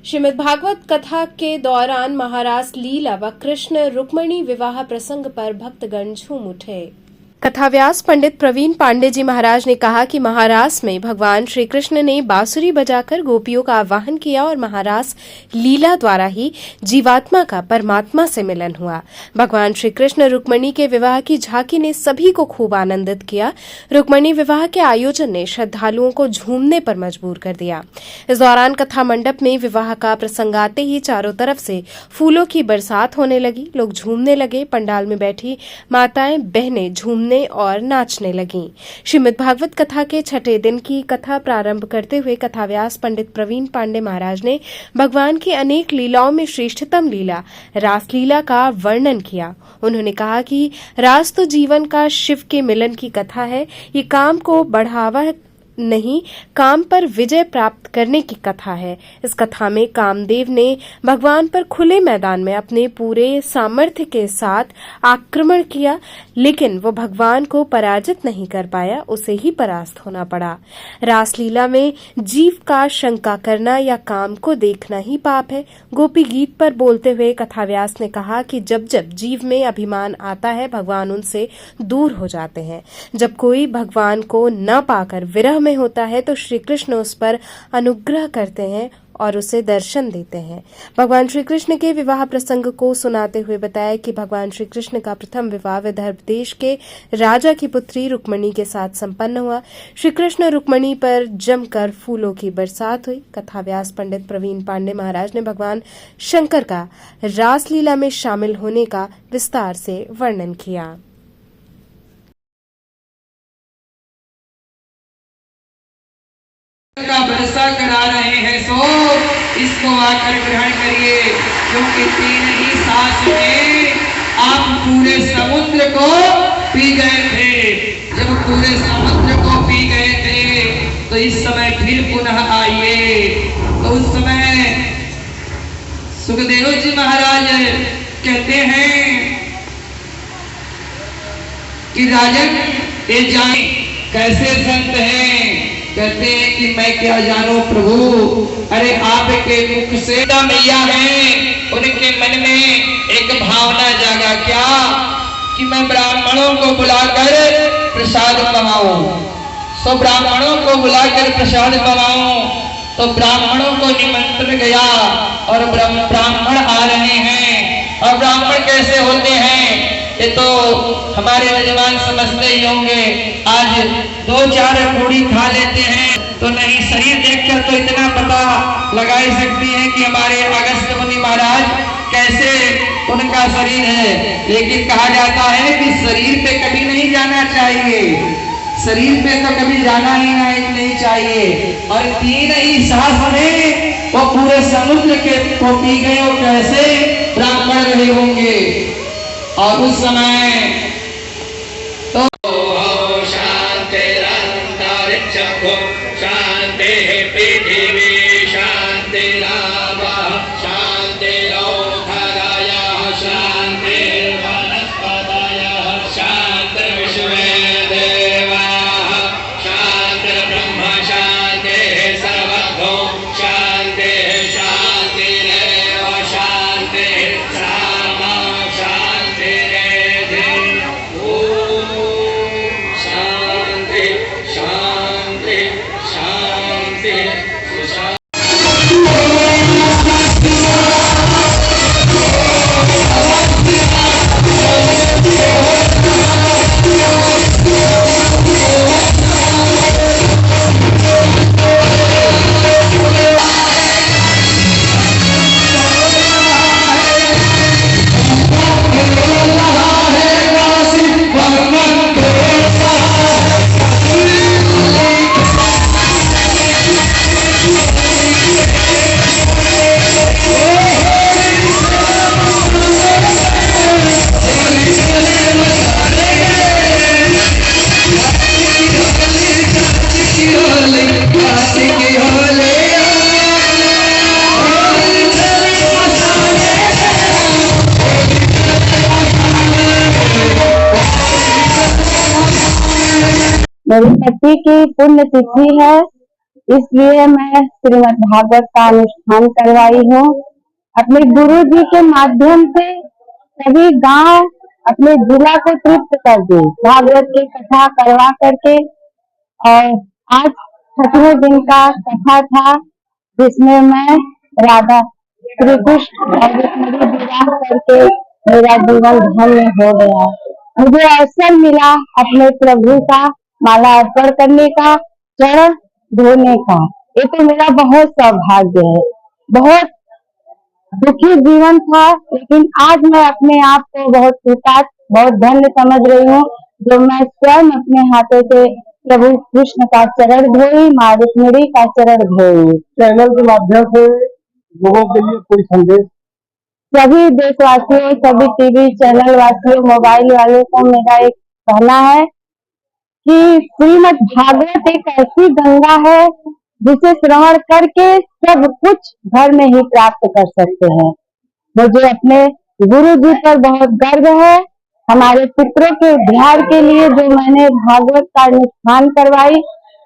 श्रीमद्भागवत कथा के दौरान महारास लीला व कृष्ण रुक्मणी विवाह प्रसंग पर भक्तगण झूम उठे। कथाव्यास पंडित प्रवीण पांडे जी महाराज ने कहा कि महारास में भगवान श्री कृष्ण ने बांसुरी बजाकर गोपियों का आवाहन किया और महारास लीला द्वारा ही जीवात्मा का परमात्मा से मिलन हुआ। भगवान श्री कृष्ण रुक्मणी के विवाह की झांकी ने सभी को खूब आनंदित किया। रुक्मणी विवाह के आयोजन ने श्रद्धालुओं को झूमने पर मजबूर कर दिया। इस दौरान कथा मंडप में विवाह का प्रसंग आते ही चारों तरफ से फूलों की बरसात होने लगी। लोग झूमने लगे। पंडाल में बैठी माताएं बहनें झूमने और नाचने लगीं। श्रीमद्भागवत कथा के छठे दिन की कथा प्रारंभ करते हुए कथाव्यास पंडित प्रवीण पांडे महाराज ने भगवान की अनेक लीलाओं में श्रेष्ठतम लीला रासलीला का वर्णन किया। उन्होंने कहा कि रास तो जीवन का शिव के मिलन की कथा है। ये काम को बढ़ावा नहीं, काम पर विजय प्राप्त करने की कथा है। इस कथा में कामदेव ने भगवान पर खुले मैदान में अपने पूरे सामर्थ्य के साथ आक्रमण किया, लेकिन वो भगवान को पराजित नहीं कर पाया, उसे ही परास्त होना पड़ा। रासलीला में जीव का शंका करना या काम को देखना ही पाप है। गोपी गीत पर बोलते हुए कथाव्यास ने कहा कि जब जब जीव में अभिमान आता है, भगवान उनसे दूर हो जाते हैं। जब कोई भगवान को न पाकर विरह में होता है तो श्री कृष्ण उस पर अनुग्रह करते हैं और उसे दर्शन देते हैं। भगवान श्री कृष्ण के विवाह प्रसंग को सुनाते हुए बताया कि भगवान श्री कृष्ण का प्रथम विवाह विदर्भ देश के राजा की पुत्री रुक्मणी के साथ संपन्न हुआ। श्री कृष्ण रुक्मणी पर जमकर फूलों की बरसात हुई। कथाव्यास पंडित प्रवीण पांडे महाराज ने भगवान शंकर का रासलीला में शामिल होने का विस्तार से वर्णन किया। का भरोसा करा रहे हैं, सो इसको आकर ग्रहण करिए, क्योंकि 3 ही सांस में आप पूरे समुद्र को पी गए थे। जब पूरे समुद्र को पी गए थे तो इस समय फिर पुनः आइए। तो उस समय सुखदेव जी महाराज कहते हैं कि राजन ये जाने कैसे संत हैं। कहते हैं कि मैं क्या जानूं प्रभु, अरे आपके मुख से मैया हैं, उनके मन में एक भावना जागा क्या कि मैं ब्राह्मणों को बुलाकर प्रसाद पवाऊं। सो ब्राह्मणों को बुलाकर प्रसाद पवाऊं तो ब्राह्मणों को निमंत्रण गया और ब्राह्मण आ रहे हैं। और ब्राह्मण कैसे होते हैं ये तो हमारे यजमान समझते ही होंगे। आज 2-4 पूड़ी खा लेते हैं तो नहीं, शरीर देखकर तो इतना पता लगा ही सकती है कि हमारे अगस्त मुनि महाराज कैसे उनका शरीर है। लेकिन कहा जाता है कि शरीर पे कभी नहीं जाना चाहिए, शरीर पे तो कभी जाना ही नहीं चाहिए। और 3 ही सांस में वो पूरे समुद्र के को पी गए। वो कैसे ब्राह्मण रहे होंगे। और उस समय तो शांति शांति पृथ्वी शांति शांति शांति वनस्पतय शांति विश्व देवा शांति ब्रह्म शांति सर्वभूत शांति शांति शांति मेरी पति की पुण्य तिथि है इसलिए मैं श्रीमद् भागवत का अनुष्ठान करवाई हूँ। अपने गुरु जी के माध्यम से सभी गांव अपने जिला को तृप्त कर दी भागवत की कथा करवा करके। और आज 6वें दिन का कथा था, जिसमें मैं राधा श्री कृष्ण और रुक्मिणी विवाह करके मेरा जीवन धन्य हो गया। मुझे अवसर मिला अपने प्रभु का माला अर्पण करने का, चरण धोने का। ये तो मेरा बहुत सौभाग्य है। बहुत दुखी जीवन था, लेकिन आज मैं अपने आप को बहुत कृतार्थ, बहुत धन्य समझ रही हूँ, जो मैं स्वयं अपने हाथों से प्रभु कृष्ण का चरण धोई, माँ रुक्मिणी का चरण धोई। चैनल के माध्यम से लोगों के लिए कोई संदेश? सभी देशवासियों, सभी टीवी चैनल वासियों, मोबाइल वालों को मेरा एक कहना है कि श्रीमद् भागवत एक ऐसी गंगा है जिसे श्रवण करके सब कुछ घर में ही प्राप्त कर सकते हैं। मुझे अपने गुरु जी पर बहुत गर्व है। हमारे पितरों के उद्धार के लिए जो मैंने भागवत का अनुष्ठान करवाई,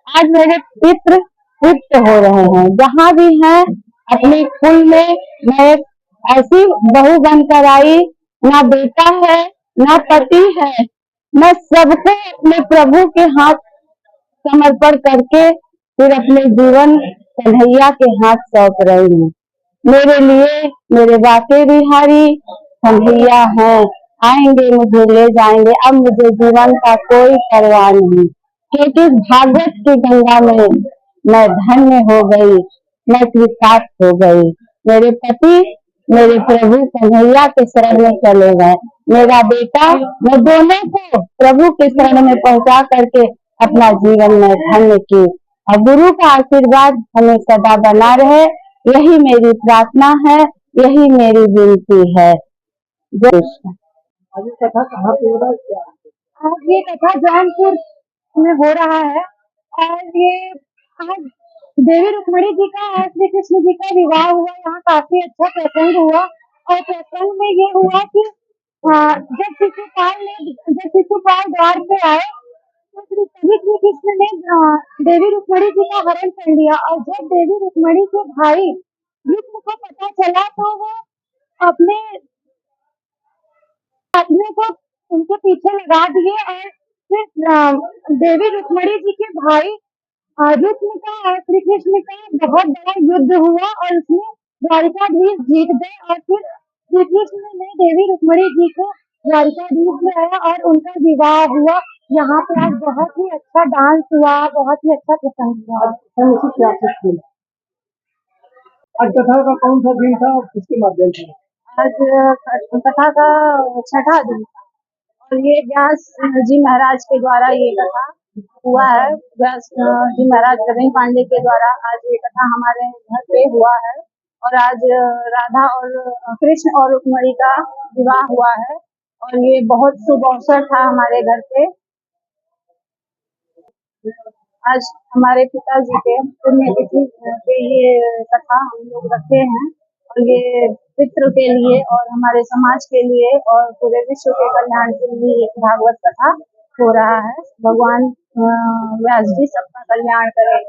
आज मेरे पितृ तृप्त हो रहे हैं। जहाँ भी हैं अपने कुल में मैं एक ऐसी बहू बनकर आई, ना बेटा है ना पति है, मैं सबको अपने प्रभु के हाथ समर्पण करके फिर अपने जीवन कन्हैया के हाथ सौंप रही हूँ। मेरे लिए मेरे बाके बिहारी कन्हैया हैं, आएंगे मुझे ले जाएंगे। अब मुझे जीवन का कोई परवाह नहीं, क्योंकि भागवत की गंगा में मैं धन्य हो गई, मैं कृतार्थ हो गई। मेरे पति मेरे प्रभु कन्हैया के शरण में चले गए, मेरा बेटा, मैं दोनों को प्रभु के शरण में पहुंचा करके अपना जीवन में धन्य की। और गुरु का आशीर्वाद हमें सदा बना रहे, यही मेरी प्रार्थना है, यही मेरी विनती है। जय कृष्ण। आज ये कथा कहाँ पे हो रहा है? आज ये कथा जौनपुर में हो रहा है। और ये आज देवी रुक्मिणी जी का और श्री कृष्ण जी का विवाह हुआ। यहाँ काफी अच्छा प्रसंग हुआ। और प्रसंग में ये हुआ कि जब शिशुपाल द्वार पे आए तो तभी श्री कृष्ण ने देवी रुक्मिणी जी का हरण कर लिया। और जब देवी रुक्मिणी के भाई युष्ण को पता चला तो वो अपने आदमी को उनके पीछे लगा दिए। और फिर देवी रुक्मिणी जी के भाई रुक्म का और श्री कृष्ण का बहुत बड़ा युद्ध हुआ और उसमें द्वारिकाधीश जीत गए। और फिर श्री कृष्ण ने देवी रुक्मिणी जी को द्वारिकाधीश में आया और उनका विवाह हुआ। यहाँ पे आज बहुत ही अच्छा डांस हुआ, बहुत ही अच्छा प्रसंग हुआ। आज कथा का कौन सा दिन था और किसके माध्यम से? आज कथा का 6वां दिन था और ये व्यास जी महाराज के द्वारा ये कथा हुआ है। व्यास जी महाराज प्रवीण पांडे के द्वारा आज ये कथा हमारे घर पे हुआ है। और आज राधा और कृष्ण और रुक्मिणी का विवाह हुआ है और ये बहुत शुभ अवसर था हमारे घर पे। आज हमारे पिताजी के पुण्यतिथि पे ये कथा हम लोग रखते हैं और ये पितृ के लिए और हमारे समाज के लिए और पूरे विश्व के कल्याण के लिए एक भागवत कथा हो रहा है। भगवान व्यास जी सबका कल्याण करें।